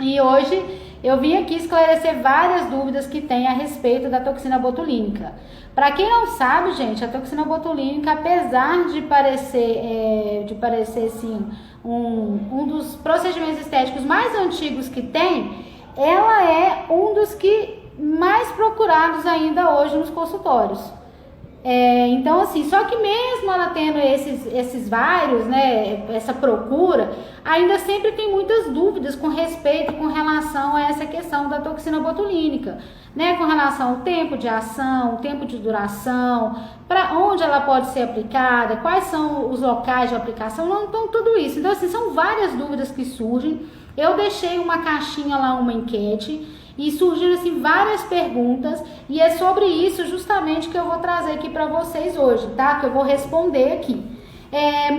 E hoje eu vim aqui esclarecer várias dúvidas que tem a respeito da toxina botulínica. Para quem não sabe, gente, a toxina botulínica, apesar de parecer sim, um dos procedimentos estéticos mais antigos que tem, ela é um dos que mais procurados ainda hoje nos consultórios. Então, assim, só que mesmo ela tendo esses vários, né, essa procura, ainda sempre tem muitas dúvidas com respeito, com relação a essa questão da toxina botulínica, né, com relação ao tempo de ação, o tempo de duração, para onde ela pode ser aplicada, quais são os locais de aplicação, não, então tudo isso. Então, assim, são várias dúvidas que surgem. Eu deixei uma caixinha lá, uma enquete, e surgiram assim várias perguntas, e é sobre isso justamente que eu vou trazer aqui para vocês hoje, tá? Que eu vou responder aqui.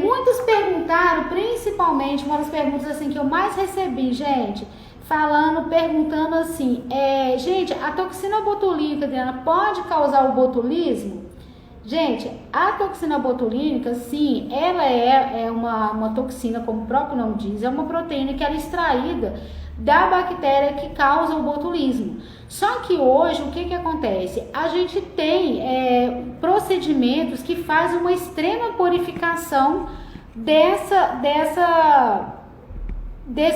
Muitos perguntaram, principalmente, uma das perguntas assim que eu mais recebi, gente, perguntando assim, gente, a toxina botulínica, Adriana, pode causar o botulismo? Gente, a toxina botulínica, sim, ela é uma toxina, como o próprio nome diz, é uma proteína que ela é extraída da bactéria que causa o botulismo. Só que hoje, o que acontece? A gente tem procedimentos que fazem uma extrema purificação desse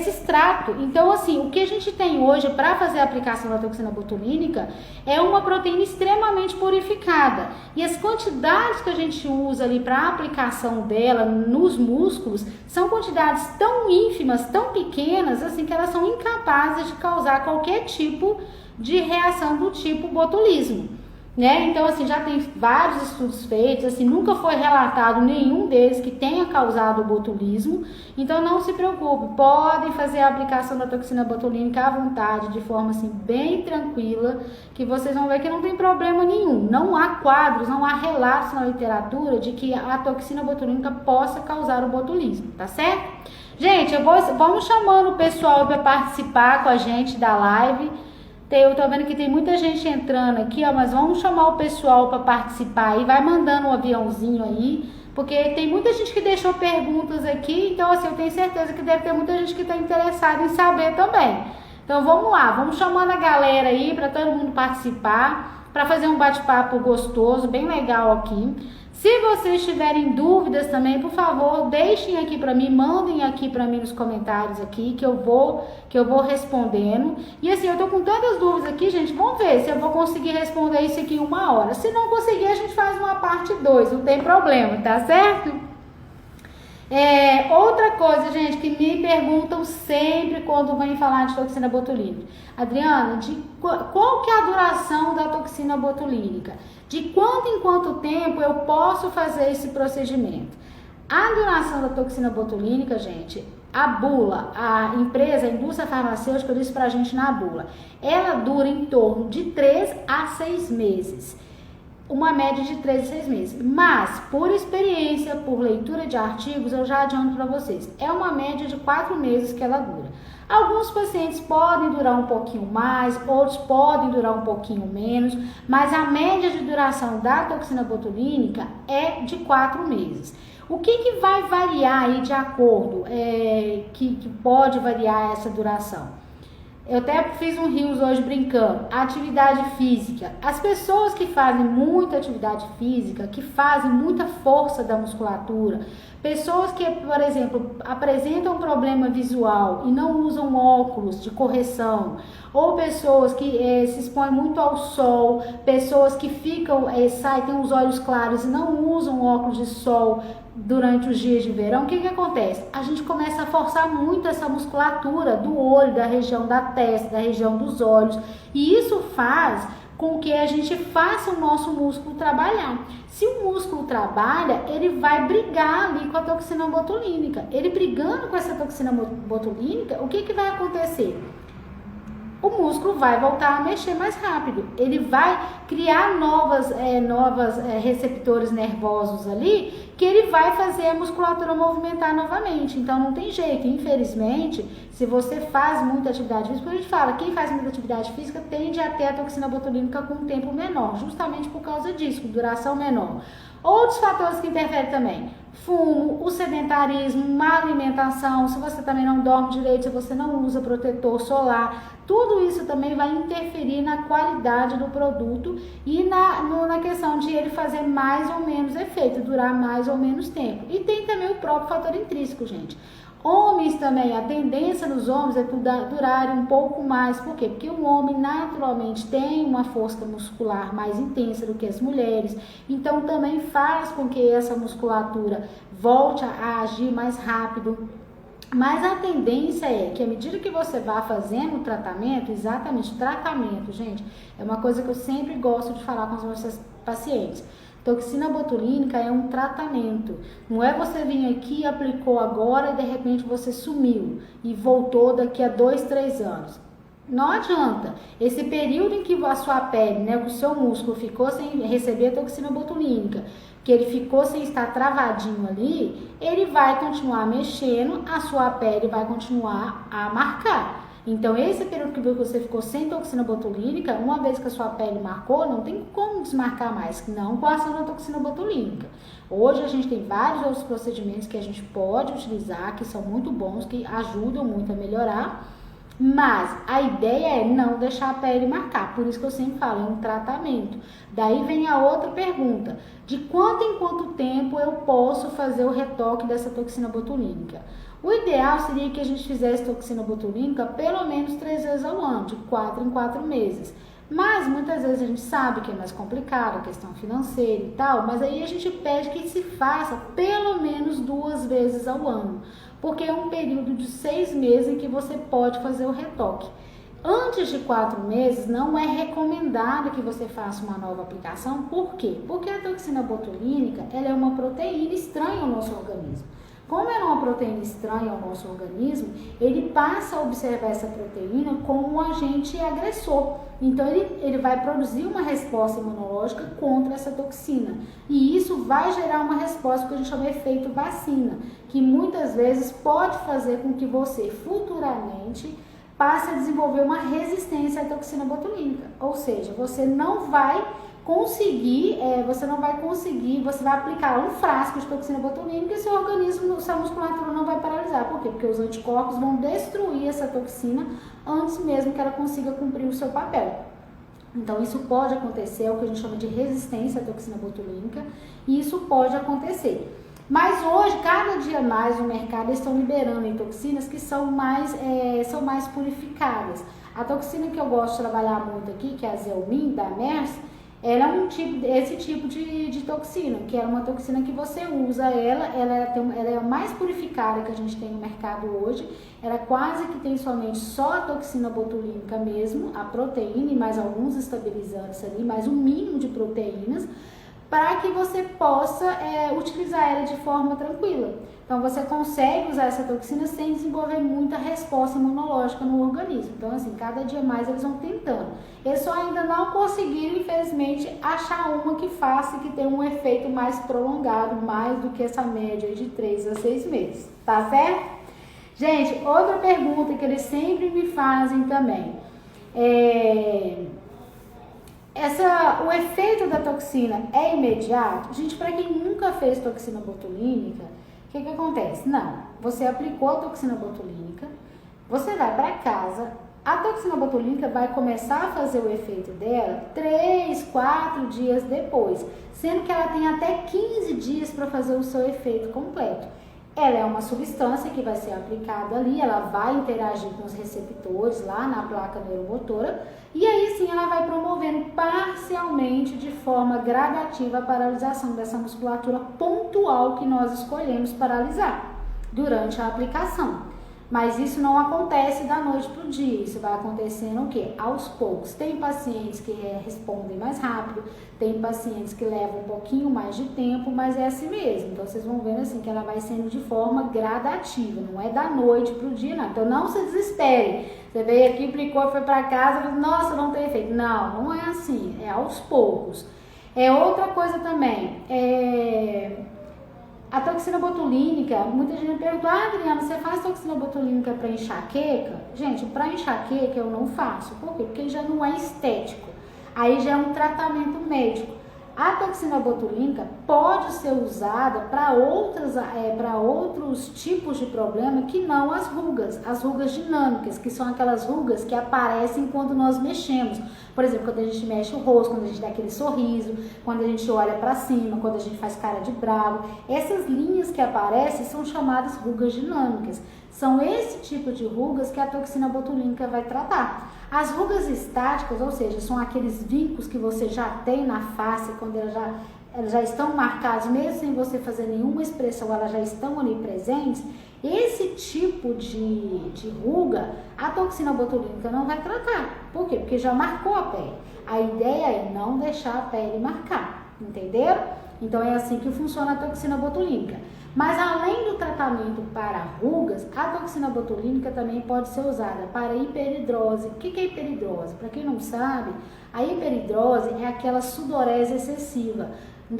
extrato. Então, assim, o que a gente tem hoje para fazer a aplicação da toxina botulínica é uma proteína extremamente purificada. E as quantidades que a gente usa ali para a aplicação dela nos músculos são quantidades tão ínfimas, tão pequenas, assim, que elas são incapazes de causar qualquer tipo de reação do tipo botulismo. Né? Então, assim, já tem vários estudos feitos, assim, nunca foi relatado nenhum deles que tenha causado o botulismo. Então, não se preocupe, podem fazer a aplicação da toxina botulínica à vontade, de forma, assim, bem tranquila, que vocês vão ver que não tem problema nenhum. Não há quadros, não há relatos na literatura de que a toxina botulínica possa causar o botulismo, tá certo? Gente, vamos chamando o pessoal para participar com a gente da live. Eu tô vendo que tem muita gente entrando aqui, ó, mas vamos chamar o pessoal para participar aí, vai mandando um aviãozinho aí, porque tem muita gente que deixou perguntas aqui, então assim, eu tenho certeza que deve ter muita gente que está interessada em saber também. Então vamos lá, vamos chamando a galera aí para todo mundo participar, para fazer um bate-papo gostoso, bem legal aqui. Se vocês tiverem dúvidas também, por favor, deixem aqui para mim, mandem aqui para mim nos comentários aqui, que eu vou respondendo. E assim, eu tô com tantas dúvidas aqui, gente, vamos ver se eu vou conseguir responder isso aqui em 1 hora. Se não conseguir, a gente faz uma parte 2, não tem problema, tá certo? Outra coisa, gente, que me perguntam sempre quando vem falar de toxina botulínica. Adriana, qual que é a duração da toxina botulínica? De quanto em quanto tempo eu posso fazer esse procedimento? A duração da toxina botulínica, gente, a bula, a indústria farmacêutica disse pra gente na bula, ela dura em torno de 3 a 6 meses. Uma média de 3 a 6 meses. Mas, por experiência, por leitura de artigos, eu já adianto para vocês, é uma média de 4 meses que ela dura. Alguns pacientes podem durar um pouquinho mais, outros podem durar um pouquinho menos, mas a média de duração da toxina botulínica é de 4 meses. O que vai variar aí de acordo, que pode variar essa duração? Eu até fiz um rios hoje brincando, atividade física. As pessoas que fazem muita atividade física, que fazem muita força da musculatura, pessoas que, por exemplo, apresentam problema visual e não usam óculos de correção, ou pessoas que se expõem muito ao sol, pessoas que têm os olhos claros e não usam óculos de sol durante os dias de verão, o que acontece? A gente começa a forçar muito essa musculatura do olho, da região da testa, da região dos olhos, e isso faz com que a gente faça o nosso músculo trabalhar. Se o músculo trabalha, ele vai brigar ali com a toxina botulínica. Ele brigando com essa toxina botulínica, o que vai acontecer? O músculo vai voltar a mexer mais rápido. Ele vai criar novos receptores nervosos ali, que ele vai fazer a musculatura movimentar novamente. Então não tem jeito, infelizmente, se você faz muita atividade física, a gente fala, quem faz muita atividade física tende a ter a toxina botulínica com um tempo menor, justamente por causa disso, com duração menor. Outros fatores que interferem também, fumo, o sedentarismo, má alimentação, se você também não dorme direito, se você não usa protetor solar, tudo isso também vai interferir na qualidade do produto e na questão de ele fazer mais ou menos efeito, durar mais ou menos tempo. E tem também o próprio fator intrínseco, gente. Homens também, a tendência dos homens é durarem um pouco mais. Por quê? Porque o homem naturalmente tem uma força muscular mais intensa do que as mulheres. Então também faz com que essa musculatura volte a agir mais rápido. Mas a tendência é que à medida que você vá fazendo o tratamento, exatamente, tratamento, gente, é uma coisa que eu sempre gosto de falar com os meus pacientes. Toxina botulínica é um tratamento. Não é você vir aqui, aplicou agora e de repente você sumiu e voltou daqui a 2, 3 anos. Não adianta. Esse período em que a sua pele, né, o seu músculo ficou sem receber a toxina botulínica, que ele ficou sem estar travadinho ali, ele vai continuar mexendo, a sua pele vai continuar a marcar. Então, esse período que você ficou sem toxina botulínica, uma vez que a sua pele marcou, não tem como desmarcar mais, não com a ação da toxina botulínica. Hoje a gente tem vários outros procedimentos que a gente pode utilizar, que são muito bons, que ajudam muito a melhorar, mas a ideia é não deixar a pele marcar, por isso que eu sempre falo, é um tratamento. Daí vem a outra pergunta, de quanto em quanto tempo eu posso fazer o retoque dessa toxina botulínica? O ideal seria que a gente fizesse toxina botulínica pelo menos 3 vezes ao ano, de 4 em 4 meses. Mas muitas vezes a gente sabe que é mais complicado, a questão financeira e tal, mas aí a gente pede que se faça pelo menos 2 vezes ao ano, porque é um período de 6 meses em que você pode fazer o retoque. Antes de 4 meses, não é recomendado que você faça uma nova aplicação. Por quê? Porque a toxina botulínica ela é uma proteína estranha ao nosso organismo. Como ela é uma proteína estranha ao nosso organismo, ele passa a observar essa proteína como um agente agressor. Então, ele vai produzir uma resposta imunológica contra essa toxina. E isso vai gerar uma resposta que a gente chama de efeito vacina, que muitas vezes pode fazer com que você futuramente passe a desenvolver uma resistência à toxina botulínica. Ou seja, você vai aplicar um frasco de toxina botulínica e seu organismo, sua musculatura não vai paralisar. Por quê? Porque os anticorpos vão destruir essa toxina antes mesmo que ela consiga cumprir o seu papel. Então, isso pode acontecer, é o que a gente chama de resistência à toxina botulínica, e isso pode acontecer. Mas hoje, cada dia mais no mercado estão liberando toxinas que são mais purificadas. A toxina que eu gosto de trabalhar muito aqui, que é a Zelmin, da Merz, ela é esse tipo de toxina, que é uma toxina que você usa ela é a mais purificada que a gente tem no mercado hoje. Ela quase que tem somente só a toxina botulínica mesmo, a proteína e mais alguns estabilizantes ali, mais um mínimo de proteínas, para que você possa utilizar ela de forma tranquila. Então, você consegue usar essa toxina sem desenvolver muita resposta imunológica no organismo. Então, assim, cada dia mais eles vão tentando. Eles só ainda não conseguiram, infelizmente, achar uma que faça, que tenha um efeito mais prolongado, mais do que essa média de 3 a 6 meses. Tá certo? Gente, outra pergunta que eles sempre me fazem também o efeito da toxina é imediato? Gente, para quem nunca fez toxina botulínica, o que acontece? Não, você aplicou a toxina botulínica, você vai para casa, a toxina botulínica vai começar a fazer o efeito dela 3, 4 dias depois, sendo que ela tem até 15 dias para fazer o seu efeito completo. Ela é uma substância que vai ser aplicada ali, ela vai interagir com os receptores lá na placa neuromotora e aí sim ela vai promovendo parcialmente, de forma gradativa, a paralisação dessa musculatura pontual que nós escolhemos paralisar durante a aplicação. Mas isso não acontece da noite para o dia, isso vai acontecendo o quê? Aos poucos. Tem pacientes que respondem mais rápido, tem pacientes que levam um pouquinho mais de tempo, mas é assim mesmo. Então, vocês vão vendo assim que ela vai sendo de forma gradativa, não é da noite para o dia, não. Então, não se desespere. Você veio aqui, aplicou, foi para casa, nossa, não tem efeito. Não, não é assim, é aos poucos. Outra coisa também, a toxina botulínica, muita gente me pergunta, Adriana, você faz toxina botulínica para enxaqueca? Gente, para enxaqueca eu não faço. Por quê? Porque já não é estético. Aí já é um tratamento médico. A toxina botulínica pode ser usada para outros tipos de problema que não as rugas dinâmicas, que são aquelas rugas que aparecem quando nós mexemos. Por exemplo, quando a gente mexe o rosto, quando a gente dá aquele sorriso, quando a gente olha para cima, quando a gente faz cara de bravo. Essas linhas que aparecem são chamadas rugas dinâmicas. São esse tipo de rugas que a toxina botulínica vai tratar. As rugas estáticas, ou seja, são aqueles vincos que você já tem na face, quando elas já estão marcadas, mesmo sem você fazer nenhuma expressão, elas já estão ali presentes. Esse tipo de ruga, a toxina botulínica não vai tratar. Por quê? Porque já marcou a pele. A ideia é não deixar a pele marcar, entenderam? Então é assim que funciona a toxina botulínica. Mas além do tratamento para rugas, a toxina botulínica também pode ser usada para hiperidrose. O que é hiperidrose? Para quem não sabe, a hiperidrose é aquela sudorese excessiva.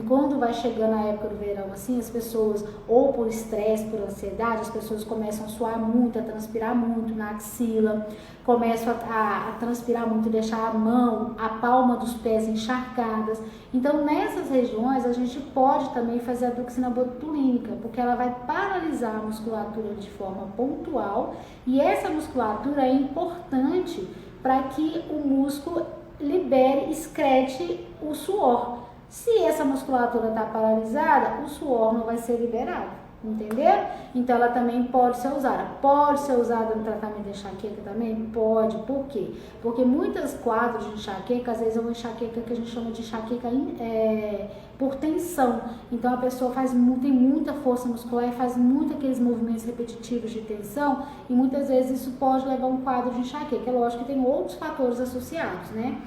Quando vai chegando a época do verão, assim, as pessoas, ou por estresse, por ansiedade, as pessoas começam a suar muito, a transpirar muito na axila, começam a transpirar muito, deixar a mão, a palma dos pés encharcadas. Então, nessas regiões, a gente pode também fazer a toxina botulínica, porque ela vai paralisar a musculatura de forma pontual, e essa musculatura é importante para que o músculo excrete o suor. Se essa musculatura está paralisada, o suor não vai ser liberado, entenderam? Então, ela também pode ser usada. Pode ser usada no tratamento de enxaqueca também? Pode. Por quê? Porque muitos quadros de enxaqueca, às vezes é uma enxaqueca que a gente chama de enxaqueca por tensão. Então, a pessoa tem muita força muscular e faz muito aqueles movimentos repetitivos de tensão, e muitas vezes isso pode levar a um quadro de enxaqueca. É lógico que tem outros fatores associados, né?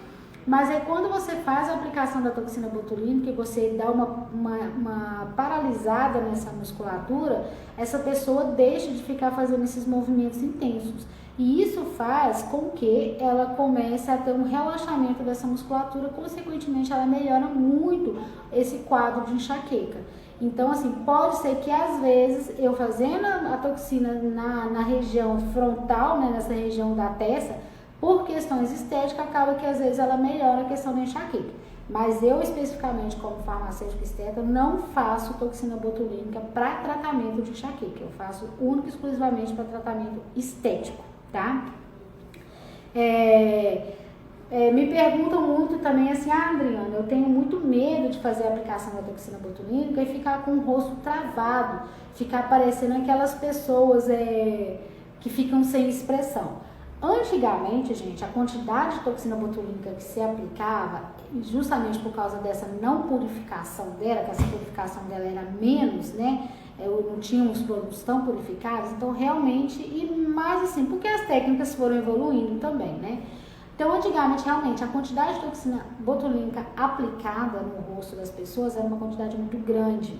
Mas é quando você faz a aplicação da toxina botulínica e você dá uma paralisada nessa musculatura, essa pessoa deixa de ficar fazendo esses movimentos intensos. E isso faz com que ela comece a ter um relaxamento dessa musculatura, consequentemente ela melhora muito esse quadro de enxaqueca. Então, assim, pode ser que às vezes eu fazendo a toxina na região frontal, né, nessa região da testa, por questões estéticas, acaba que às vezes ela melhora a questão da enxaqueca. Mas eu, especificamente, como farmacêutico esteta, não faço toxina botulínica para tratamento de enxaqueca. Eu faço único e exclusivamente para tratamento estético, tá? Me perguntam muito também assim, Adriana, eu tenho muito medo de fazer a aplicação da toxina botulínica e ficar com o rosto travado, ficar parecendo aquelas pessoas que ficam sem expressão. Antigamente, gente, a quantidade de toxina botulínica que se aplicava, justamente por causa dessa não purificação dela, que essa purificação dela era menos, né? Não tínhamos produtos tão purificados, então realmente, e mais assim, porque as técnicas foram evoluindo também, né? Então, antigamente, realmente, a quantidade de toxina botulínica aplicada no rosto das pessoas era uma quantidade muito grande.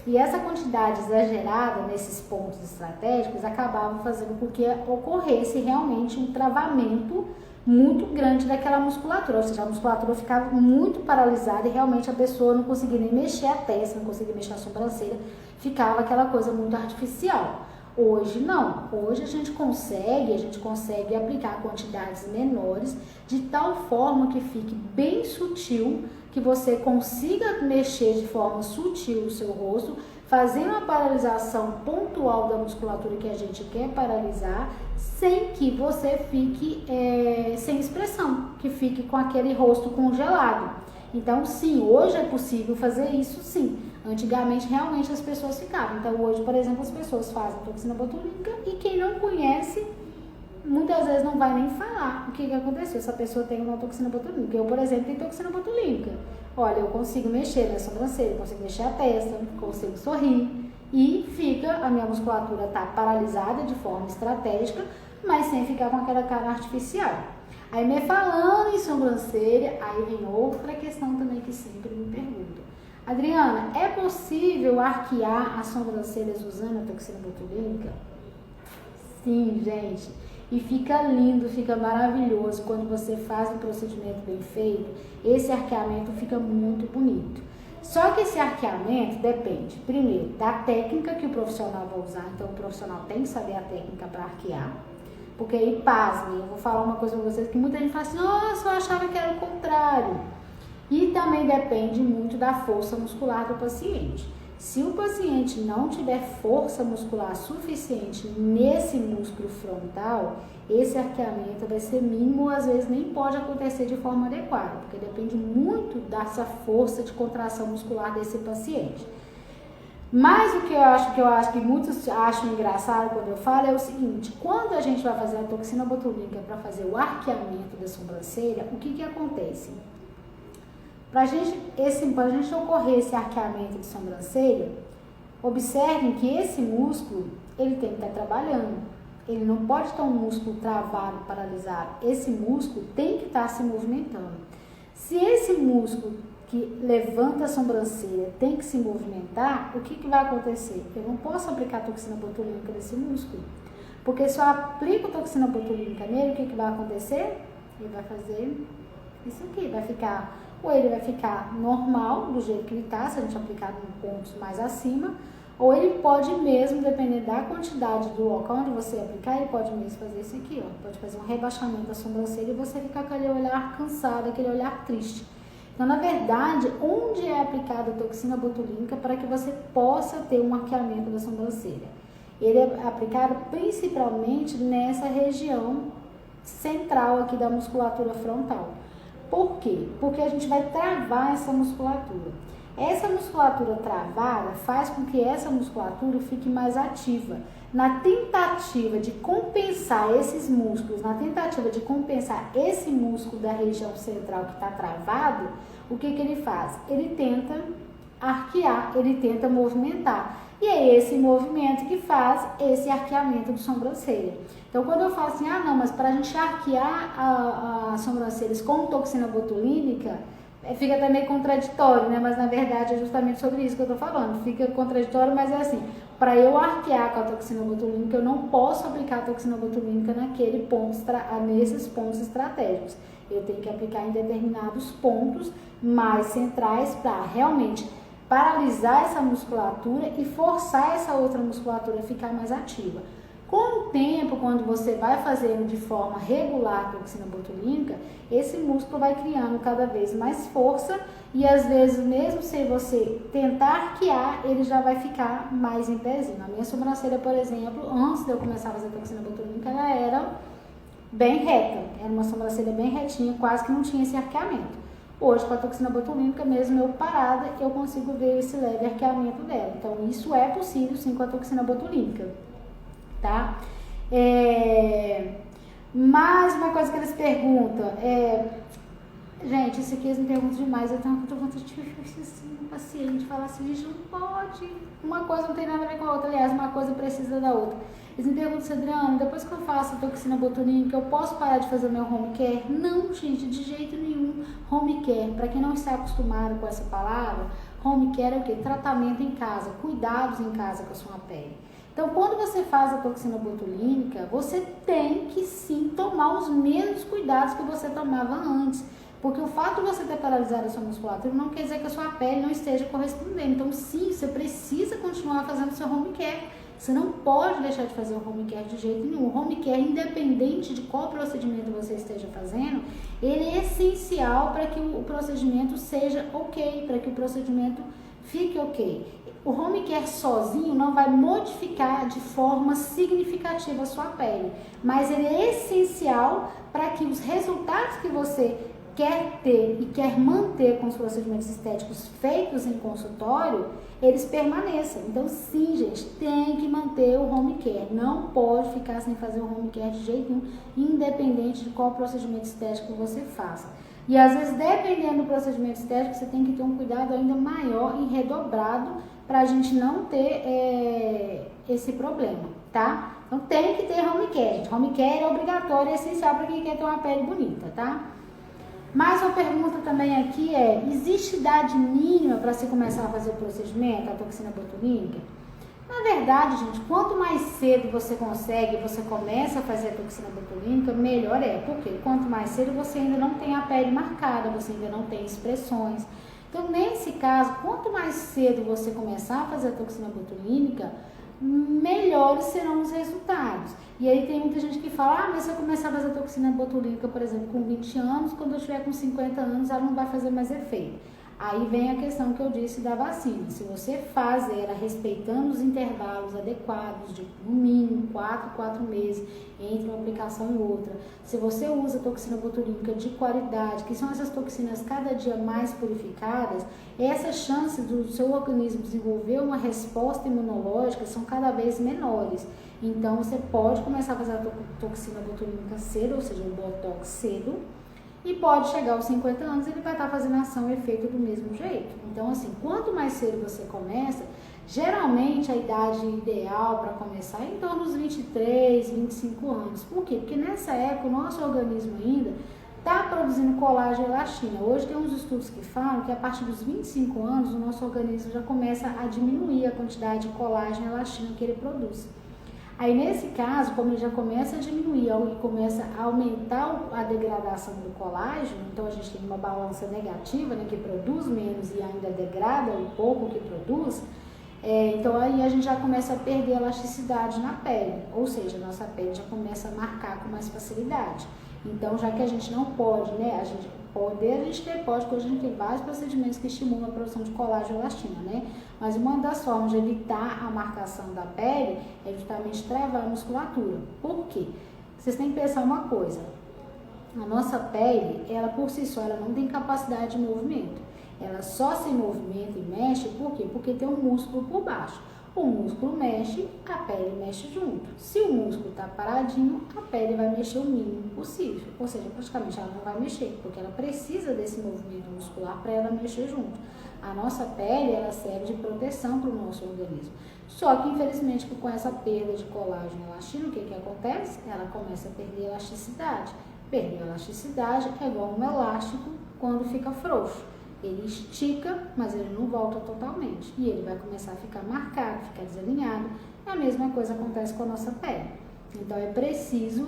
E essa quantidade exagerada nesses pontos estratégicos acabava fazendo com que ocorresse realmente um travamento muito grande daquela musculatura, ou seja, a musculatura ficava muito paralisada e realmente a pessoa não conseguia nem mexer a testa, não conseguia mexer a sobrancelha, ficava aquela coisa muito artificial. Hoje não, hoje a gente consegue aplicar quantidades menores de tal forma que fique bem sutil, que você consiga mexer de forma sutil o seu rosto, fazendo uma paralisação pontual da musculatura que a gente quer paralisar, sem que você fique sem expressão, que fique com aquele rosto congelado. Então, sim, hoje é possível fazer isso, sim. Antigamente, realmente, as pessoas ficavam. Então, hoje, por exemplo, as pessoas fazem toxina botulínica e quem não conhece, muitas vezes não vai nem falar o que aconteceu. Essa pessoa tem uma toxina botulínica. Eu, por exemplo, tenho toxina botulínica. Olha, eu consigo mexer minha sobrancelha, consigo mexer a testa, consigo sorrir e a minha musculatura está paralisada de forma estratégica, mas sem ficar com aquela cara artificial. Aí, me falando em sobrancelha, aí vem outra questão também que sempre me perguntam. Adriana, é possível arquear as sobrancelhas usando a toxina botulínica? Sim, gente. E fica lindo, fica maravilhoso. Quando você faz um procedimento bem feito, esse arqueamento fica muito bonito. Só que esse arqueamento depende, primeiro, da técnica que o profissional vai usar. Então, o profissional tem que saber a técnica para arquear. Porque aí, pasmem, eu vou falar uma coisa para vocês que muita gente fala assim, nossa, eu achava que era o contrário. E também depende muito da força muscular do paciente. Se o paciente não tiver força muscular suficiente nesse músculo frontal, esse arqueamento vai ser mínimo, ou às vezes nem pode acontecer de forma adequada, porque depende muito dessa força de contração muscular desse paciente. Mas o que eu acho que muitos acham engraçado quando eu falo é o seguinte: quando a gente vai fazer a toxina botulínica para fazer o arqueamento da sobrancelha, o que acontece? Para a gente ocorrer esse arqueamento de sobrancelha, observem que esse músculo ele tem que estar trabalhando. Ele não pode estar um músculo travado, paralisado. Esse músculo tem que estar se movimentando. Se esse músculo que levanta a sobrancelha tem que se movimentar, o que vai acontecer? Eu não posso aplicar toxina botulínica nesse músculo. Porque se eu aplico toxina botulínica nele, o que vai acontecer? Ele vai fazer isso aqui, ou ele vai ficar normal, do jeito que ele está, se a gente aplicar em pontos mais acima, ou ele pode mesmo, dependendo da quantidade do local onde você aplicar, ele pode mesmo fazer isso aqui, ó. Pode fazer um rebaixamento da sobrancelha e você ficar com aquele olhar cansado, aquele olhar triste. Então, na verdade, onde é aplicada a toxina botulínica para que você possa ter um arqueamento da sobrancelha? Ele é aplicado principalmente nessa região central aqui da musculatura frontal. Por quê? Porque a gente vai travar essa musculatura. Essa musculatura travada faz com que essa musculatura fique mais ativa. Na tentativa de compensar esses músculos, na tentativa de compensar esse músculo da região central que está travado, o que ele faz? Ele tenta arquear, ele tenta movimentar. E é esse movimento que faz esse arqueamento de sobrancelha. Então, quando eu falo assim, não, mas para a gente arquear as sobrancelhas com toxina botulínica, fica até meio contraditório, né? Mas na verdade é justamente sobre isso que eu tô falando. Fica contraditório, mas é assim, para eu arquear com a toxina botulínica, eu não posso aplicar a toxina botulínica nesses pontos estratégicos. Eu tenho que aplicar em determinados pontos mais centrais para realmente paralisar essa musculatura e forçar essa outra musculatura a ficar mais ativa. Com o tempo, quando você vai fazendo de forma regular a toxina botulínica, esse músculo vai criando cada vez mais força e às vezes, mesmo se você tentar arquear, ele já vai ficar mais em pezinho. A minha sobrancelha, por exemplo, antes de eu começar a fazer toxina botulínica, ela era bem reta, era uma sobrancelha bem retinha, quase que não tinha esse arqueamento. Hoje, com a toxina botulínica, mesmo eu parada, eu consigo ver esse leve arqueamento dela. Então, isso é possível sim com a toxina botulínica, tá? Mais uma coisa que eles perguntam gente, isso aqui eles me perguntam demais. Eu tenho vontade de assim, um paciente falar assim, gente, não pode, uma coisa não tem nada a ver com a outra, aliás, uma coisa precisa da outra. Eles me perguntam assim, Adriana, depois que eu faço a toxina botulínica, eu posso parar de fazer meu home care? Não, gente, de jeito nenhum. Home care, para quem não está acostumado com essa palavra, home care é o quê? Tratamento em casa, cuidados em casa com a sua pele. Então, quando você faz a toxina botulínica, você tem que sim tomar os mesmos cuidados que você tomava antes. Porque o fato de você ter paralisado a sua musculatura não quer dizer que a sua pele não esteja correspondendo. Então, sim, você precisa continuar fazendo o seu home care. Você não pode deixar de fazer o home care de jeito nenhum. O home care, independente de qual procedimento você esteja fazendo, ele é essencial para que o procedimento seja ok, para que o procedimento fique ok. O home care sozinho não vai modificar de forma significativa a sua pele, mas ele é essencial para que os resultados que você quer ter e quer manter com os procedimentos estéticos feitos em consultório, eles permaneçam. Então, sim, gente, tem que manter o home care. Não pode ficar sem fazer o home care de jeito nenhum, independente de qual procedimento estético você faça. E, às vezes, dependendo do procedimento estético, você tem que ter um cuidado ainda maior e redobrado para a gente não ter esse problema, tá? Então, tem que ter home care, gente. Home care é obrigatório e essencial para quem quer ter uma pele bonita, tá? Mais uma pergunta também aqui existe idade mínima para se começar a fazer o procedimento, a toxina botulínica? Na verdade, gente, quanto mais cedo você consegue, você começa a fazer a toxina botulínica, melhor é. Porque quanto mais cedo você ainda não tem a pele marcada, você ainda não tem expressões. Então, nesse caso, quanto mais cedo você começar a fazer a toxina botulínica, melhores serão os resultados. E aí tem muita gente que fala, mas se eu começar a fazer toxina botulínica, por exemplo, com 20 anos, quando eu estiver com 50 anos, ela não vai fazer mais efeito. Aí vem a questão que eu disse da vacina. Se você faz ela respeitando os intervalos adequados, de no mínimo 4 meses entre uma aplicação e outra, se você usa toxina botulínica de qualidade, que são essas toxinas cada dia mais purificadas, essas chances do seu organismo desenvolver uma resposta imunológica são cada vez menores. Então você pode começar a fazer a toxina botulínica cedo, ou seja, o botox cedo, e pode chegar aos 50 anos e ele vai estar fazendo ação e efeito do mesmo jeito. Então, assim, quanto mais cedo você começa, geralmente a idade ideal para começar é em torno dos 23, 25 anos. Por quê? Porque nessa época o nosso organismo ainda está produzindo colágeno e elastina. Hoje tem uns estudos que falam que a partir dos 25 anos o nosso organismo já começa a diminuir a quantidade de colágeno e elastina que ele produz. Aí, nesse caso, como ele já começa a diminuir e começa a aumentar a degradação do colágeno, então a gente tem uma balança negativa, né, que produz menos e ainda degrada o pouco que produz, então aí a gente já começa a perder elasticidade na pele, ou seja, a nossa pele já começa a marcar com mais facilidade. Então, já que a gente não pode, né, a gente pode, porque a gente tem vários procedimentos que estimulam a produção de colágeno e elastina, né? Mas uma das formas de evitar a marcação da pele é justamente travar a musculatura. Por quê? Vocês têm que pensar uma coisa, a nossa pele, ela por si só, ela não tem capacidade de movimento. Ela só se movimenta e mexe, por quê? Porque tem um músculo por baixo. O músculo mexe, a pele mexe junto. Se o músculo está paradinho, a pele vai mexer o mínimo possível. Ou seja, praticamente ela não vai mexer, porque ela precisa desse movimento muscular para ela mexer junto. A nossa pele, ela serve de proteção para o nosso organismo. Só que, infelizmente, com essa perda de colágeno e elastina, o que acontece? Ela começa a perder elasticidade. Perder elasticidade é igual um elástico quando fica frouxo. Ele estica, mas ele não volta totalmente. E ele vai começar a ficar marcado, ficar desalinhado. A mesma coisa acontece com a nossa pele. Então é preciso,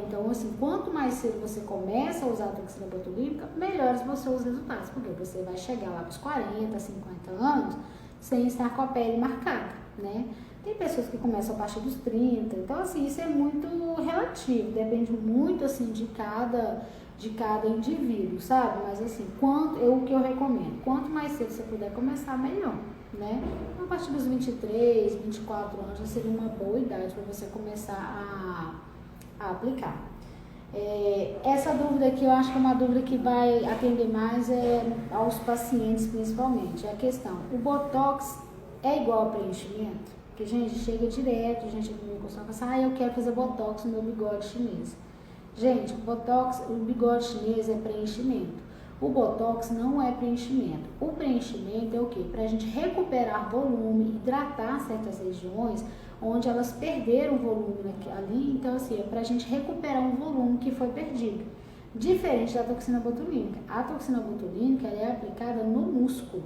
então assim, quanto mais cedo você começa a usar a toxina botulínica, melhores vão ser os resultados. Porque você vai chegar lá para os 40, 50 anos sem estar com a pele marcada, né? Tem pessoas que começam a partir dos 30, então assim, isso é muito relativo, depende muito assim de cada indivíduo, sabe? Mas assim, o que eu recomendo, quanto mais cedo você puder começar, melhor, né? A partir dos 23, 24 anos já seria uma boa idade para você começar a aplicar. Essa dúvida aqui, eu acho que é uma dúvida que vai atender mais aos pacientes principalmente, é a questão, o Botox é igual a preenchimento? Porque, gente, chega direto, gente me consulta e fala assim, eu quero fazer Botox no meu bigode chinês. Gente, o bigode chinês é preenchimento. O Botox não é preenchimento. O preenchimento é o quê? Para a gente recuperar volume, hidratar certas regiões onde elas perderam volume ali. Então, assim, é para a gente recuperar um volume que foi perdido. Diferente da toxina botulínica. A toxina botulínica ela é aplicada no músculo.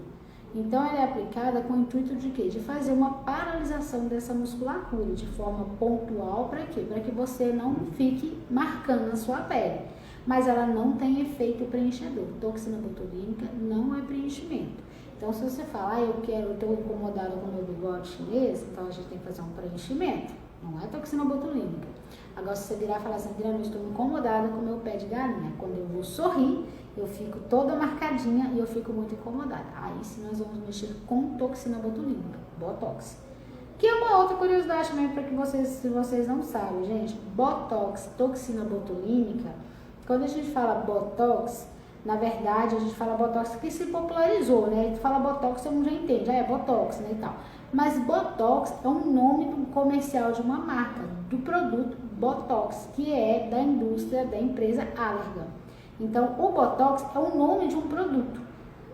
Então, ela é aplicada com o intuito de quê? De fazer uma paralisação dessa musculatura de forma pontual, para quê? Para que você não fique marcando a sua pele. Mas ela não tem efeito preenchedor. Toxina botulínica não é preenchimento. Então, se você falar, eu estou incomodada com o meu bigode chinês, então a gente tem que fazer um preenchimento. Não é toxina botulínica. Agora, se você virar e falar assim, Adriana, eu estou incomodada com o meu pé de galinha. Quando eu vou sorrir, eu fico toda marcadinha e eu fico muito incomodada. Aí sim nós vamos mexer com toxina botulínica, Botox. Que é uma outra curiosidade também para que se vocês não sabem, gente. Botox, toxina botulínica, quando a gente fala Botox, na verdade a gente fala Botox que se popularizou, né? A gente fala Botox, todo mundo já entende, é Botox, né, e tal. Mas Botox é um nome comercial de uma marca, do produto Botox, que é da indústria, da empresa Allergan. Então, o Botox é o nome de um produto.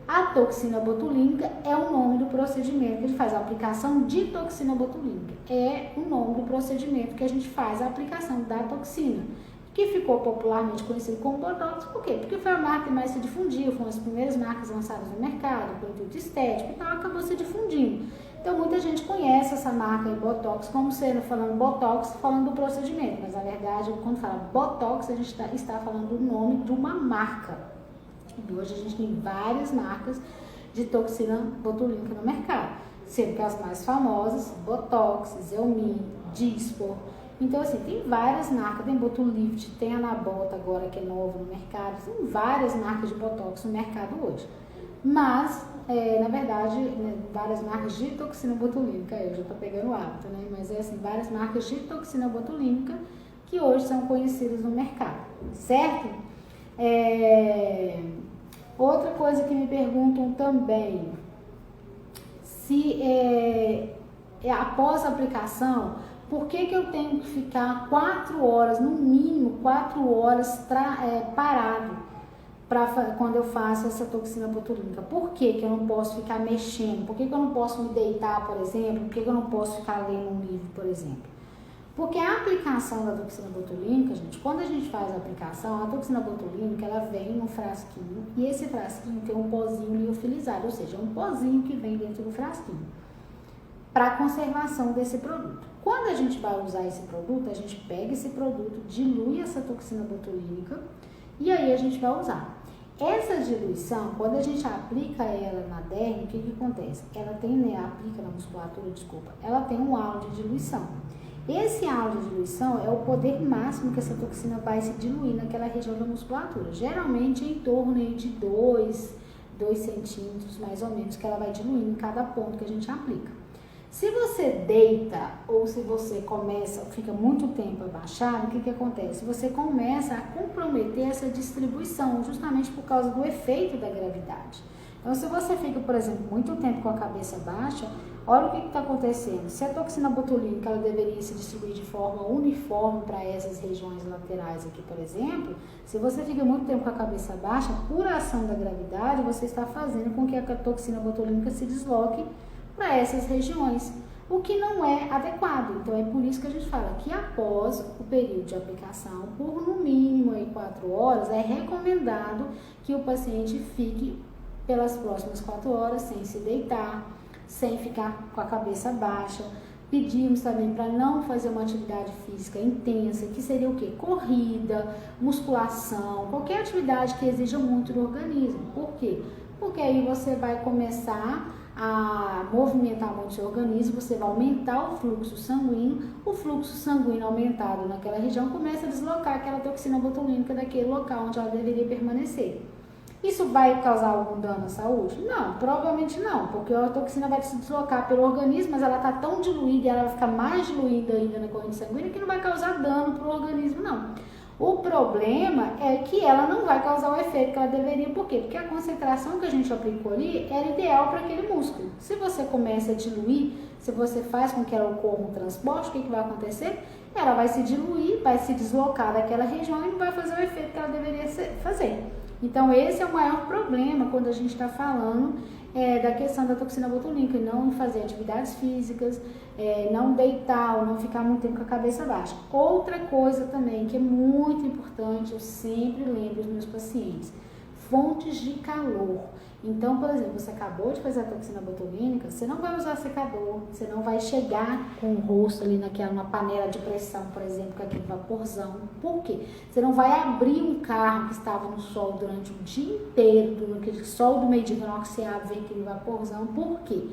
A toxina botulínica é o nome do procedimento que a gente faz, a aplicação de toxina botulínica. É o nome do procedimento que a gente faz a aplicação da toxina, que ficou popularmente conhecido como Botox. Por quê? Porque foi a marca que mais se difundiu, foram as primeiras marcas lançadas no mercado, produto estético, então acabou se difundindo. Então, muita gente conhece essa marca Botox como sendo, falando Botox, falando do procedimento. Mas, na verdade, quando fala Botox, a gente está falando do nome de uma marca. E hoje a gente tem várias marcas de toxina botulínica no mercado. sendo que as mais famosas, Botox, Xeomin, Dyspor. Então, assim, tem várias marcas, tem Botulift, tem Anabota agora, que é novo no mercado, tem várias marcas de Botox no mercado hoje. Mas, na verdade, né, várias marcas de toxina botulínica, eu já estou pegando o hábito, né? Mas é assim, várias marcas de toxina botulínica que hoje são conhecidas no mercado, certo? Outra coisa que me perguntam também, se após a aplicação, por que eu tenho que ficar 4 horas, no mínimo 4 horas parado quando eu faço essa toxina botulínica? Por que eu não posso ficar mexendo? Por que eu não posso me deitar, por exemplo? Por que eu não posso ficar lendo um livro, por exemplo? Porque a aplicação da toxina botulínica, gente, quando a gente faz a aplicação, a toxina botulínica, ela vem num frasquinho e esse frasquinho tem um pozinho liofilizado, ou seja, um pozinho que vem dentro do frasquinho para conservação desse produto. Quando a gente vai usar esse produto, a gente pega esse produto, dilui essa toxina botulínica e aí a gente vai usar. Essa diluição, quando a gente aplica ela na derme, o que acontece? Ela tem, né, aplica na musculatura, desculpa, ela tem um halo de diluição. Esse halo de diluição é o poder máximo que essa toxina vai se diluir naquela região da musculatura. Geralmente em torno de 2 centímetros, mais ou menos, que ela vai diluindo em cada ponto que a gente aplica. Se você deita ou se você fica muito tempo abaixado, o que acontece? Você começa a comprometer essa distribuição, justamente por causa do efeito da gravidade. Então, se você fica, por exemplo, muito tempo com a cabeça baixa, olha o que está acontecendo. Se a toxina botulínica ela deveria se distribuir de forma uniforme para essas regiões laterais aqui, por exemplo, se você fica muito tempo com a cabeça baixa, por ação da gravidade, você está fazendo com que a toxina botulínica se desloque para essas regiões, o que não é adequado. Então, é por isso que a gente fala que após o período de aplicação, por no mínimo 4 horas, é recomendado que o paciente fique pelas próximas 4 horas sem se deitar, sem ficar com a cabeça baixa. Pedimos também para não fazer uma atividade física intensa, que seria o quê? Corrida, musculação, qualquer atividade que exija muito do organismo. Por quê? Porque aí você vai começar a movimentar muito o seu organismo, você vai aumentar o fluxo sanguíneo aumentado naquela região começa a deslocar aquela toxina botulínica daquele local onde ela deveria permanecer. Isso vai causar algum dano à saúde? Não, provavelmente não, porque a toxina vai se deslocar pelo organismo, mas ela está tão diluída e ela vai ficar mais diluída ainda na corrente sanguínea que não vai causar dano para o organismo, não. O problema é que ela não vai causar o efeito que ela deveria. Por quê? Porque a concentração que a gente aplicou ali era ideal para aquele músculo. Se você começa a diluir, se você faz com que ela ocorra um transporte, o que vai acontecer? Ela vai se diluir, vai se deslocar daquela região e não vai fazer o efeito que ela deveria fazer. Então, esse é o maior problema quando a gente está falando da questão da toxina botulínica, não fazer atividades físicas, não deitar ou não ficar muito tempo com a cabeça baixa. Outra coisa também que é muito importante, eu sempre lembro os meus pacientes, fontes de calor. Então, por exemplo, você acabou de fazer a toxina botulínica, você não vai usar secador, você não vai chegar com o rosto ali numa panela de pressão, por exemplo, com aquele vaporzão. Por quê? Você não vai abrir um carro que estava no sol durante o dia inteiro, aquele sol do meio-dia, na hora que você abre, vem aquele vaporzão. Por quê?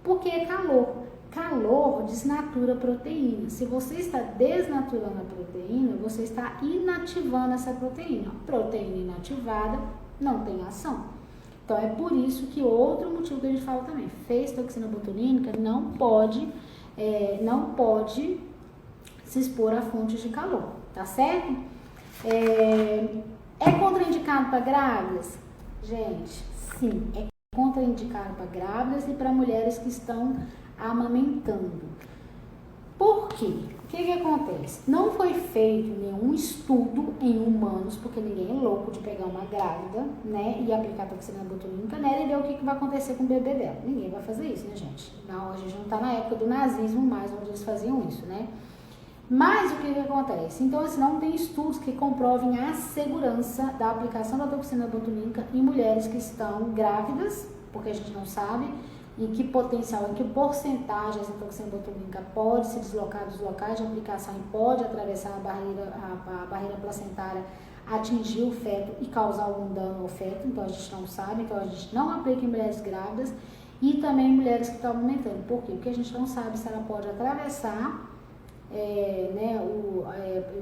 Porque é calor. Calor desnatura a proteína. Se você está desnaturando a proteína, você está inativando essa proteína. Proteína inativada não tem ação. Então, é por isso que outro motivo que a gente fala também, fez toxina botulínica, não pode se expor a fontes de calor, tá certo? É contraindicado para grávidas? Gente, sim, é contraindicado para grávidas e para mulheres que estão amamentando. Por quê? O que acontece? Não foi feito nenhum estudo em humanos, porque ninguém é louco de pegar uma grávida, né, e aplicar toxina botulínica nela e ver o que vai acontecer com o bebê dela. Ninguém vai fazer isso, né, gente? Não, a gente não tá na época do nazismo mais, onde eles faziam isso, né? Mas o que acontece? Então, assim, não tem estudos que comprovem a segurança da aplicação da toxina botulínica em mulheres que estão grávidas, porque a gente não sabe em que potencial, em que porcentagem essa toxina botulínica pode se deslocar dos locais de aplicação e pode atravessar a barreira placentária, atingir o feto e causar algum dano ao feto. Então, a gente não sabe, então a gente não aplica em mulheres grávidas. e também mulheres que estão amamentando. Por quê? Porque a gente não sabe se ela pode atravessar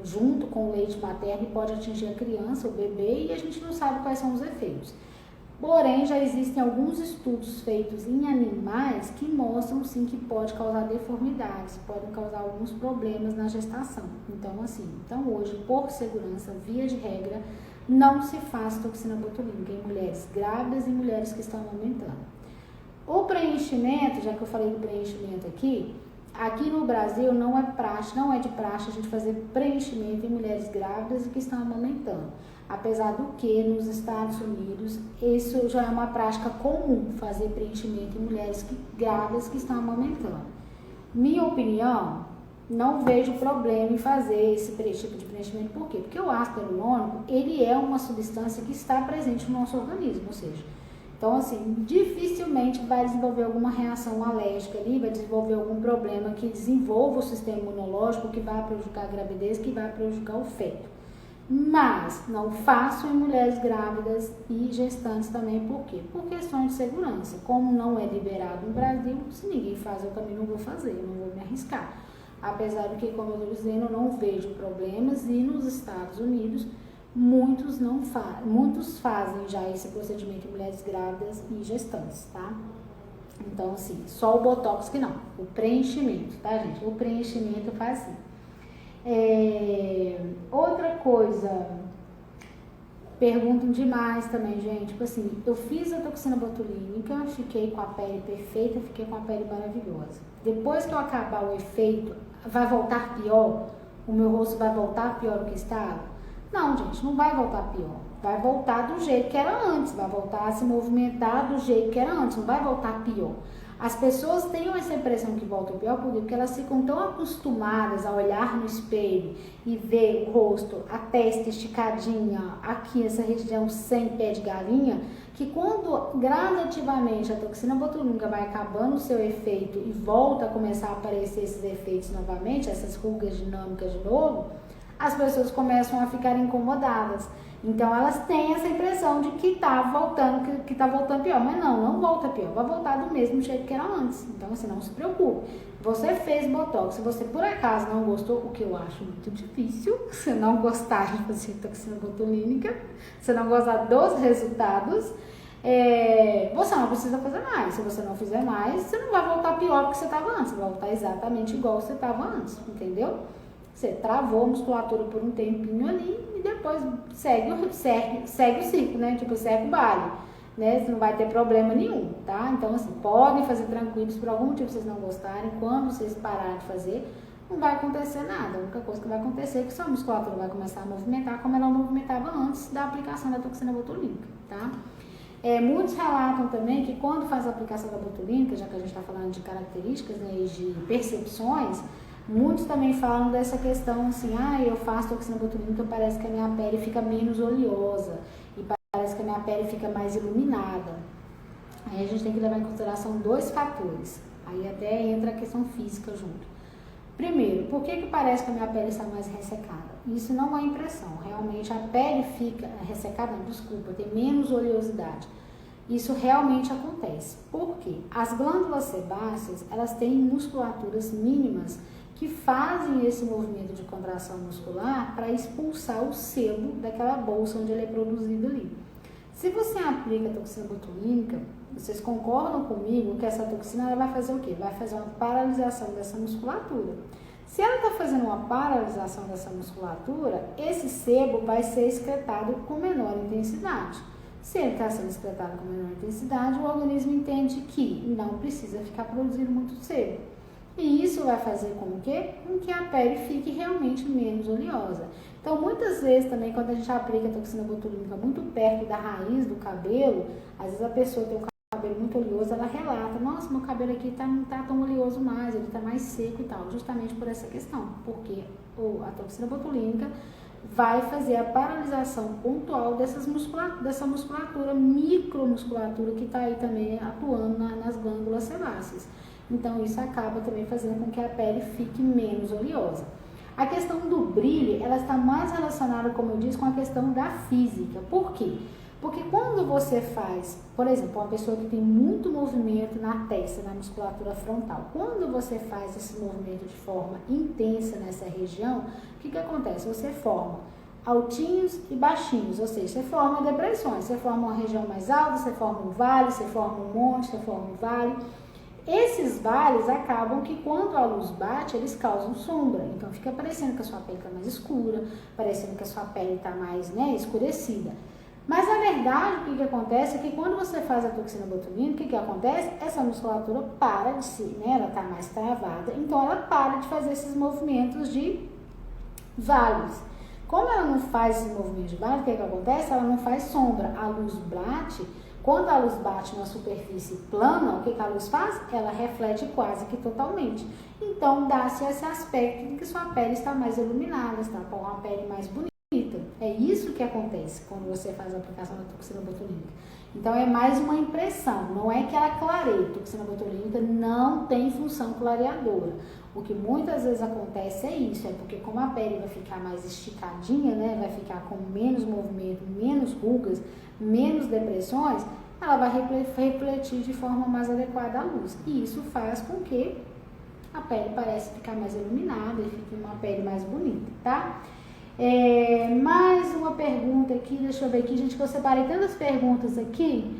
junto com o leite materno e pode atingir a criança, o bebê, e a gente não sabe quais são os efeitos. Porém, já existem alguns estudos feitos em animais que mostram sim que pode causar deformidades, podem causar alguns problemas na gestação. Então, hoje, por segurança, via de regra, não se faz toxina botulínica em mulheres grávidas e mulheres que estão amamentando. O preenchimento, já que eu falei do preenchimento aqui no Brasil não é de praxe a gente fazer preenchimento em mulheres grávidas e que estão amamentando. Apesar do que nos Estados Unidos isso já é uma prática comum, fazer preenchimento em mulheres grávidas que estão amamentando. Minha opinião, não vejo problema em fazer esse tipo de preenchimento. Por quê? Porque o ácido hialurônico, ele é uma substância que está presente no nosso organismo, ou seja, então, dificilmente vai desenvolver alguma reação alérgica ali, vai desenvolver algum problema que desenvolva o sistema imunológico, que vai prejudicar a gravidez, que vai prejudicar o feto. Mas não faço em mulheres grávidas e gestantes também, por quê? Por questões de segurança. Como não é liberado no Brasil, se ninguém faz, eu também não vou fazer, eu não vou me arriscar. Apesar de que, como eu estou dizendo, eu não vejo problemas e nos Estados Unidos muitos fazem já esse procedimento em mulheres grávidas e gestantes, tá? Então, só o botox que não, o preenchimento, tá, gente? O preenchimento faz sim. Outra coisa, perguntam demais também, gente, eu fiz a toxina botulínica, fiquei com a pele perfeita, fiquei com a pele maravilhosa. Depois que eu acabar o efeito, vai voltar pior? O meu rosto vai voltar pior do que estava? Não, gente, não vai voltar pior. Vai voltar do jeito que era antes, vai voltar a se movimentar do jeito que era antes, não vai voltar pior. As pessoas têm essa impressão que volta pior porque elas ficam tão acostumadas a olhar no espelho e ver o rosto, a testa esticadinha, aqui essa região sem pé de galinha, que quando gradativamente a toxina botulínica vai acabando o seu efeito e volta a começar a aparecer esses efeitos novamente, essas rugas dinâmicas de novo, as pessoas começam a ficar incomodadas. Então, elas têm essa impressão de que tá voltando pior. Mas não volta pior. Vai voltar do mesmo jeito que era antes. Então, não se preocupe. Você fez botox. Se você, por acaso, não gostou, o que eu acho muito difícil, se não gostar de fazer toxina botulínica, se não gostar dos resultados, você não precisa fazer mais. Se você não fizer mais, você não vai voltar pior do que você estava antes. Você vai voltar exatamente igual você estava antes. Entendeu? Você travou a musculatura por um tempinho ali e depois segue o ciclo, né? Segue o baile, né? Você não vai ter problema nenhum, tá? Então, podem fazer tranquilos, por algum motivo vocês não gostarem, quando vocês pararem de fazer, não vai acontecer nada. A única coisa que vai acontecer é que sua musculatura vai começar a movimentar como ela movimentava antes da aplicação da toxina botulínica, tá? Muitos relatam também que quando faz a aplicação da botulínica, já que a gente está falando de características, né, e de percepções, muitos também falam dessa questão eu faço toxina botulínica, parece que a minha pele fica menos oleosa e parece que a minha pele fica mais iluminada. Aí a gente tem que levar em consideração dois fatores, aí até entra a questão física junto. Primeiro, por que parece que a minha pele está mais ressecada? Isso não é impressão, realmente a pele fica ressecada, tem menos oleosidade. Isso realmente acontece. Por quê? As glândulas sebáceas, elas têm musculaturas mínimas que fazem esse movimento de contração muscular para expulsar o sebo daquela bolsa onde ele é produzido ali. Se você aplica a toxina botulínica, vocês concordam comigo que essa toxina ela vai fazer o quê? Vai fazer uma paralisação dessa musculatura. Se ela está fazendo uma paralisação dessa musculatura, esse sebo vai ser excretado com menor intensidade. Se ele está sendo excretado com menor intensidade, o organismo entende que não precisa ficar produzindo muito sebo. E isso vai fazer com que a pele fique realmente menos oleosa. Então, muitas vezes também, quando a gente aplica a toxina botulínica muito perto da raiz do cabelo, às vezes a pessoa tem o cabelo muito oleoso, ela relata, nossa, meu cabelo aqui não tá tão oleoso mais, ele tá mais seco e tal, justamente por essa questão, porque a toxina botulínica vai fazer a paralisação pontual dessa musculatura, micromusculatura que está aí também atuando nas glândulas sebáceas. Então, isso acaba também fazendo com que a pele fique menos oleosa. A questão do brilho, ela está mais relacionada, como eu disse, com a questão da física. Por quê? Porque quando você faz, por exemplo, uma pessoa que tem muito movimento na testa, na musculatura frontal, quando você faz esse movimento de forma intensa nessa região, o que acontece? Você forma altinhos e baixinhos, ou seja, você forma depressões, você forma uma região mais alta, você forma um vale, você forma um monte, você forma um vale. Esses vales acabam que quando a luz bate, eles causam sombra, então fica parecendo que a sua pele está mais escura, parecendo que a sua pele está mais, né, escurecida. Mas na verdade, o que acontece é que quando você faz a toxina botulínica, o que acontece? Essa musculatura para de se, né, ela está mais travada, então ela para de fazer esses movimentos de vales. Como ela não faz esse movimento de vale, o que acontece? Ela não faz sombra, a luz bate. Quando a luz bate numa superfície plana, o que a luz faz? Ela reflete quase que totalmente. Então, dá-se esse aspecto de que sua pele está mais iluminada, está com uma pele mais bonita. É isso que acontece quando você faz a aplicação da toxina botulínica. Então, é mais uma impressão, não é que ela clareie. A toxina botulínica não tem função clareadora. O que muitas vezes acontece é isso, é porque como a pele vai ficar mais esticadinha, né, vai ficar com menos movimento, menos rugas, menos depressões, ela vai refletir de forma mais adequada à luz. E isso faz com que a pele pareça ficar mais iluminada e fique uma pele mais bonita, tá? Mais uma pergunta aqui, deixa eu ver aqui, gente, que eu separei tantas perguntas aqui.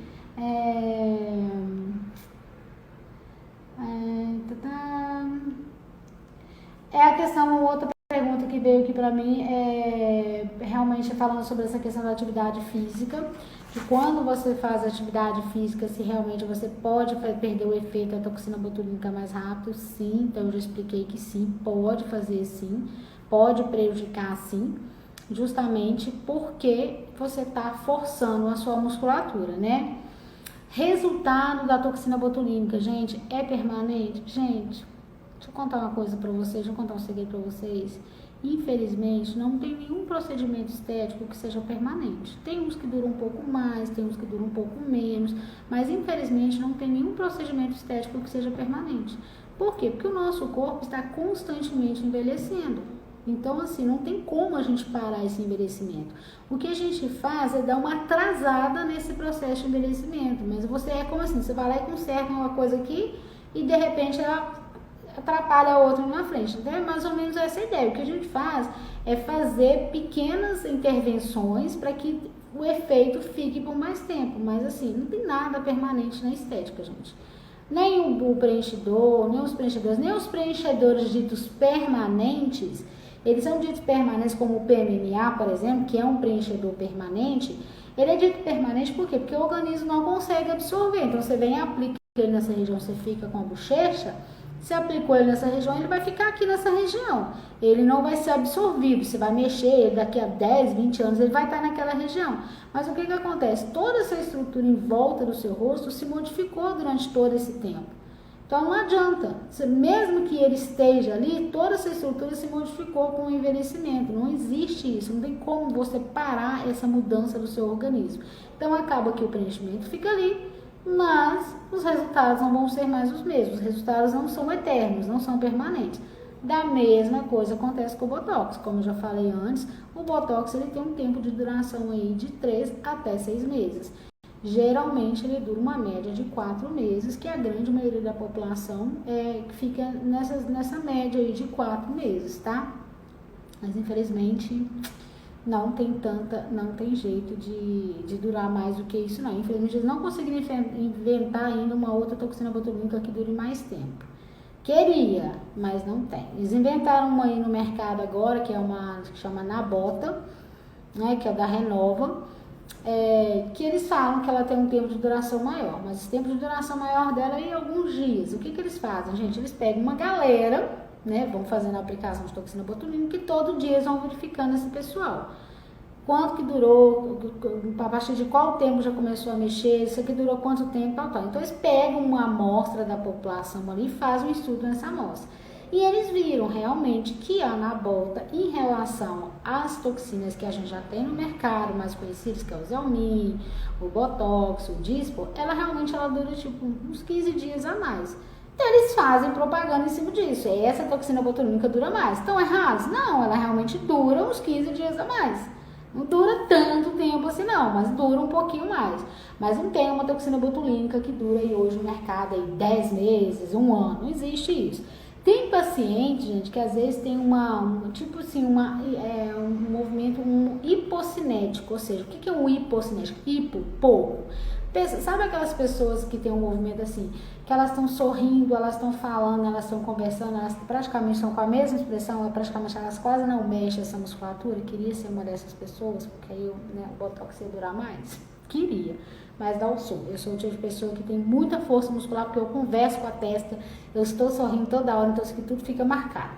A questão, outra pergunta que veio aqui pra mim realmente falando sobre essa questão da atividade física, que quando você faz atividade física, se realmente você pode perder o efeito da toxina botulínica mais rápido, sim, então eu já expliquei que sim, pode fazer sim, pode prejudicar sim, justamente porque você está forçando a sua musculatura, né? Resultado da toxina botulínica, gente, é permanente? Gente, deixa eu contar uma coisa pra vocês, deixa eu contar um segredo pra vocês. Infelizmente, não tem nenhum procedimento estético que seja permanente. Tem uns que duram um pouco mais, tem uns que duram um pouco menos, mas infelizmente não tem nenhum procedimento estético que seja permanente. Por quê? Porque o nosso corpo está constantemente envelhecendo. Então, assim, não tem como a gente parar esse envelhecimento. O que a gente faz é dar uma atrasada nesse processo de envelhecimento. Mas você é como assim, você vai lá e conserta uma coisa aqui e de repente ela atrapalha a outra na frente. Então, é mais ou menos essa ideia. O que a gente faz é fazer pequenas intervenções para que o efeito fique por mais tempo. Mas, assim, não tem nada permanente na estética, gente. Nem o preenchedor, nem os preenchedores, nem os preenchedores ditos permanentes. Eles são ditos permanentes como o PMMA, por exemplo, que é um preenchedor permanente. Ele é dito permanente por quê? Porque o organismo não consegue absorver. Então, você vem e aplica ele nessa região, você fica com a bochecha. Se aplicou ele nessa região, ele vai ficar aqui nessa região. Ele não vai ser absorvido. Você vai mexer, daqui a 10, 20 anos, ele vai estar naquela região. Mas o que acontece? Toda essa estrutura em volta do seu rosto se modificou durante todo esse tempo. Então não adianta, mesmo que ele esteja ali, toda essa estrutura se modificou com o envelhecimento. Não existe isso, não tem como você parar essa mudança do seu organismo. Então acaba que o preenchimento fica ali, mas os resultados não vão ser mais os mesmos. Os resultados não são eternos, não são permanentes. Da mesma coisa acontece com o Botox. Como eu já falei antes, o Botox ele tem um tempo de duração aí de 3 até 6 meses. Geralmente ele dura uma média de 4 meses, que a grande maioria da população fica nessa média aí de 4 meses, tá? Mas infelizmente não tem jeito de durar mais do que isso não. Infelizmente eles não conseguiram inventar ainda uma outra toxina botulínica que dure mais tempo. Queria, mas não tem. Eles inventaram uma aí no mercado agora, que é uma que chama Nabota, né, que é da Renova. Que eles falam que ela tem um tempo de duração maior, mas esse tempo de duração maior dela é em alguns dias. O que eles fazem, gente? Eles pegam uma galera, né, vão fazendo a aplicação de toxina botulínica e todo dia eles vão verificando esse pessoal. Quanto que durou, a partir de qual tempo já começou a mexer, isso aqui durou quanto tempo, tal. Então eles pegam uma amostra da população ali e fazem um estudo nessa amostra. E eles viram realmente que a Nabota, em relação às toxinas que a gente já tem no mercado, mais conhecidas, que é o Xelmin, o Botox, o Dysport, ela realmente dura tipo uns 15 dias a mais. Então eles fazem propaganda em cima disso. Essa toxina botulínica dura mais. Estão errados? Não, ela realmente dura uns 15 dias a mais. Não dura tanto tempo assim não, não, mas dura um pouquinho mais. Mas não tem uma toxina botulínica que dura aí hoje no mercado aí 10 meses, um ano, não existe isso. Tem paciente, gente, que às vezes tem tipo assim, um movimento hipocinético, ou seja, o que é um hipocinético? Hipo, pouco. Sabe aquelas pessoas que tem um movimento assim, que elas estão sorrindo, elas estão falando, elas estão conversando, elas praticamente estão com a mesma expressão, praticamente elas quase não mexem essa musculatura? Queria ser uma dessas pessoas, porque aí o botox ia durar mais? Queria, mas não sou. Eu sou o tipo de pessoa que tem muita força muscular, porque eu converso com a testa, eu estou sorrindo toda hora, então isso aqui tudo fica marcado.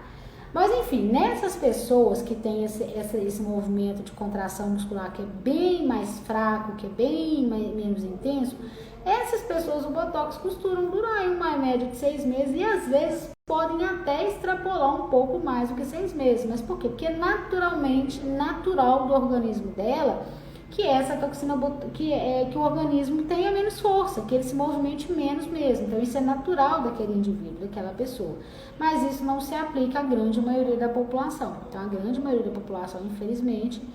Mas enfim, nessas pessoas que têm esse movimento de contração muscular que é bem mais fraco, que é bem menos intenso, essas pessoas o botox costumam durar em uma média de 6 meses e às vezes podem até extrapolar um pouco mais do que 6 meses. Mas por quê? Porque é naturalmente, natural do organismo dela, que essa toxina, que o organismo tenha menos força, que ele se movimente menos mesmo. Então isso é natural daquele indivíduo, daquela pessoa. Mas isso não se aplica à grande maioria da população. Então a grande maioria da população, infelizmente,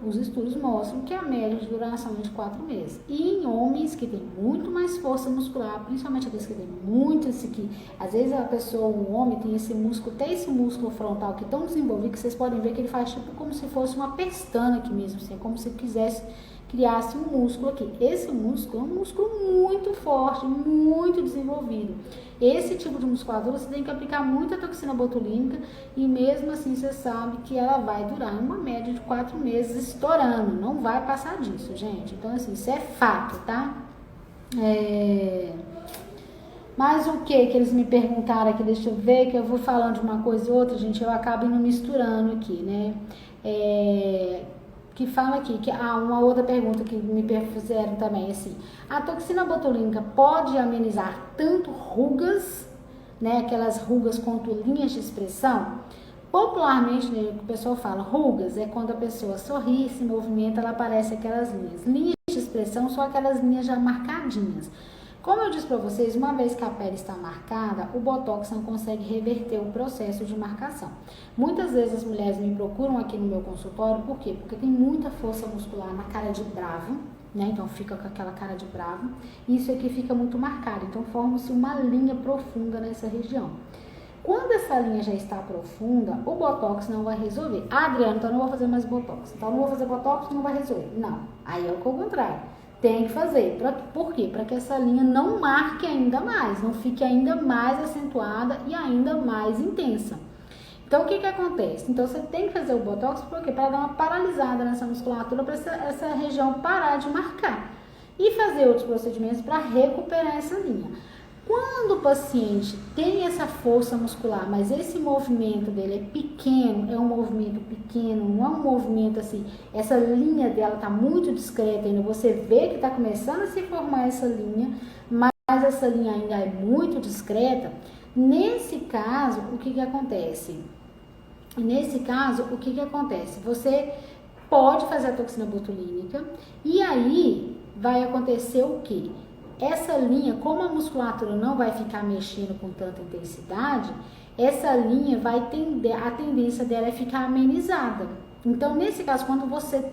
os estudos mostram que a média de duração é de 4 meses. E em homens que têm muito mais força muscular, principalmente aqueles que têm muito esse aqui, às vezes a pessoa, um homem, tem esse músculo, até esse músculo frontal que é tão desenvolvido que vocês podem ver que ele faz tipo como se fosse uma pestana aqui mesmo, assim, como se quisesse criasse um músculo aqui. Esse músculo é um músculo muito forte, muito desenvolvido. Esse tipo de musculatura você tem que aplicar muita toxina botulínica e mesmo assim você sabe que ela vai durar uma média de 4 meses estourando, não vai passar disso, gente. Então assim, isso é fato, tá? Mas o que eles me perguntaram aqui, deixa eu ver, que eu vou falando de uma coisa e outra, gente, eu acabo indo misturando aqui, né? Que fala aqui, que uma outra pergunta que me fizeram também, assim, a toxina botulínica pode amenizar tanto rugas, né, aquelas rugas quanto linhas de expressão? Popularmente, né, o pessoal fala, rugas é quando a pessoa sorri, se movimenta, ela aparece aquelas linhas. Linhas de expressão são aquelas linhas já marcadinhas. Como eu disse para vocês, uma vez que a pele está marcada, o botox não consegue reverter o processo de marcação. Muitas vezes as mulheres me procuram aqui no meu consultório, por quê? Porque tem muita força muscular na cara de bravo, né? Então fica com aquela cara de bravo, e isso aqui fica muito marcado, então forma-se uma linha profunda nessa região. Quando essa linha já está profunda, o botox não vai resolver. Ah, Adriana, então eu não vou fazer mais botox. Então eu não vou fazer botox, não vai resolver. Não, aí é o contrário. Tem que fazer. Por quê? Para que essa linha não marque ainda mais, não fique ainda mais acentuada e ainda mais intensa. Então, o que acontece? Então, você tem que fazer o botox, por quê? Para dar uma paralisada nessa musculatura, para essa região parar de marcar. E fazer outros procedimentos para recuperar essa linha. Quando o paciente tem essa força muscular, mas esse movimento dele é pequeno, é um movimento pequeno, não é um movimento assim, essa linha dela está muito discreta ainda, você vê que está começando a se formar essa linha, mas essa linha ainda é muito discreta, nesse caso, o que acontece? Nesse caso, o que acontece? Você pode fazer a toxina botulínica e aí vai acontecer o quê? Essa linha, como a musculatura não vai ficar mexendo com tanta intensidade, essa linha vai tender, a tendência dela é ficar amenizada. Então, nesse caso, quando você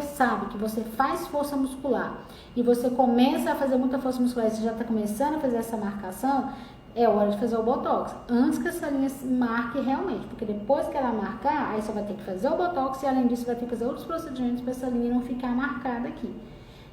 sabe que você faz força muscular e você começa a fazer muita força muscular, você já está começando a fazer essa marcação, é hora de fazer o botox, antes que essa linha marque realmente, porque depois que ela marcar, aí você vai ter que fazer o botox e além disso vai ter que fazer outros procedimentos para essa linha não ficar marcada aqui.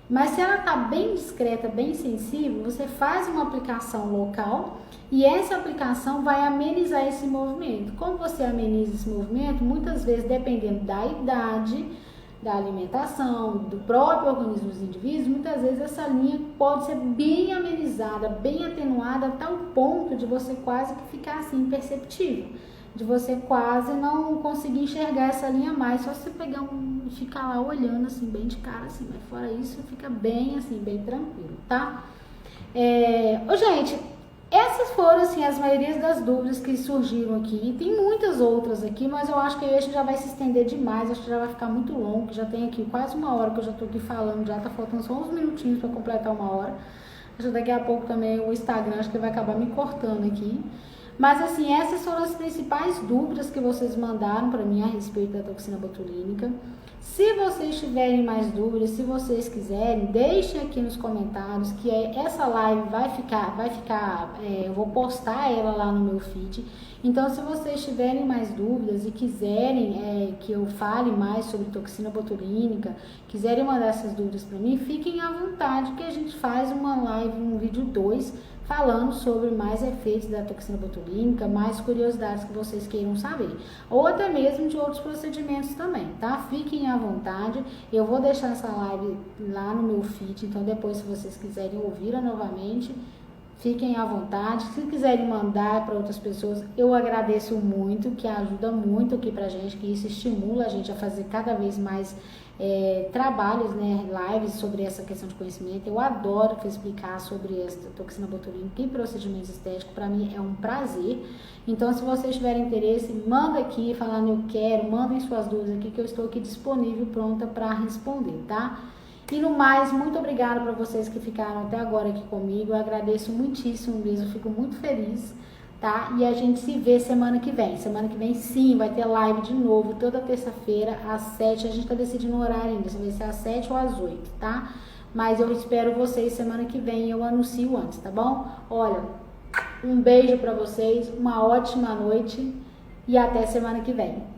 Mas se ela está bem discreta, bem sensível, você faz uma aplicação local e essa aplicação vai amenizar esse movimento. Como você ameniza esse movimento? Muitas vezes, dependendo da idade, da alimentação, do próprio organismo dos indivíduos, muitas vezes essa linha pode ser bem amenizada, bem atenuada, a tal ponto de você quase que ficar assim imperceptível. De você quase não conseguir enxergar essa linha mais, só você pegar e ficar lá olhando assim, bem de cara assim, mas fora isso fica bem assim, bem tranquilo, tá? Gente, essas foram assim as maiorias das dúvidas que surgiram aqui, tem muitas outras aqui, mas eu acho que esse já vai se estender demais, acho que já vai ficar muito longo, que já tem aqui quase 1 hora que eu já tô aqui falando, já tá faltando só uns minutinhos para completar 1 hora, acho que daqui a pouco também o Instagram, acho que vai acabar me cortando aqui. Mas assim, essas foram as principais dúvidas que vocês mandaram para mim a respeito da toxina botulínica. Se vocês tiverem mais dúvidas, se vocês quiserem, deixem aqui nos comentários que essa live vai ficar, eu vou postar ela lá no meu feed. Então, se vocês tiverem mais dúvidas e quiserem que eu fale mais sobre toxina botulínica, quiserem mandar essas dúvidas para mim, fiquem à vontade que a gente faz uma live, um vídeo 2, falando sobre mais efeitos da toxina botulínica, mais curiosidades que vocês queiram saber, ou até mesmo de outros procedimentos também, tá? Fiquem à vontade, eu vou deixar essa live lá no meu feed, então depois, se vocês quiserem ouvir novamente, fiquem à vontade. Se quiserem mandar para outras pessoas, eu agradeço muito, que ajuda muito aqui pra gente, que isso estimula a gente a fazer cada vez mais trabalhos, né, lives sobre essa questão de conhecimento. Eu adoro explicar sobre essa toxina botulínica e procedimentos estéticos, para mim é um prazer. Então, se vocês tiverem interesse, manda aqui falando eu quero, mandem suas dúvidas aqui, que eu estou aqui disponível, pronta para responder, tá? E no mais, muito obrigada para vocês que ficaram até agora aqui comigo, eu agradeço muitíssimo mesmo, fico muito feliz, tá? E a gente se vê semana que vem. Semana que vem, sim, vai ter live de novo, toda terça-feira, às 7. A gente tá decidindo o horário ainda, se vai ser às 7 ou às 8, tá? Mas eu espero vocês semana que vem, eu anuncio antes, tá bom? Olha, um beijo pra vocês, uma ótima noite e até semana que vem.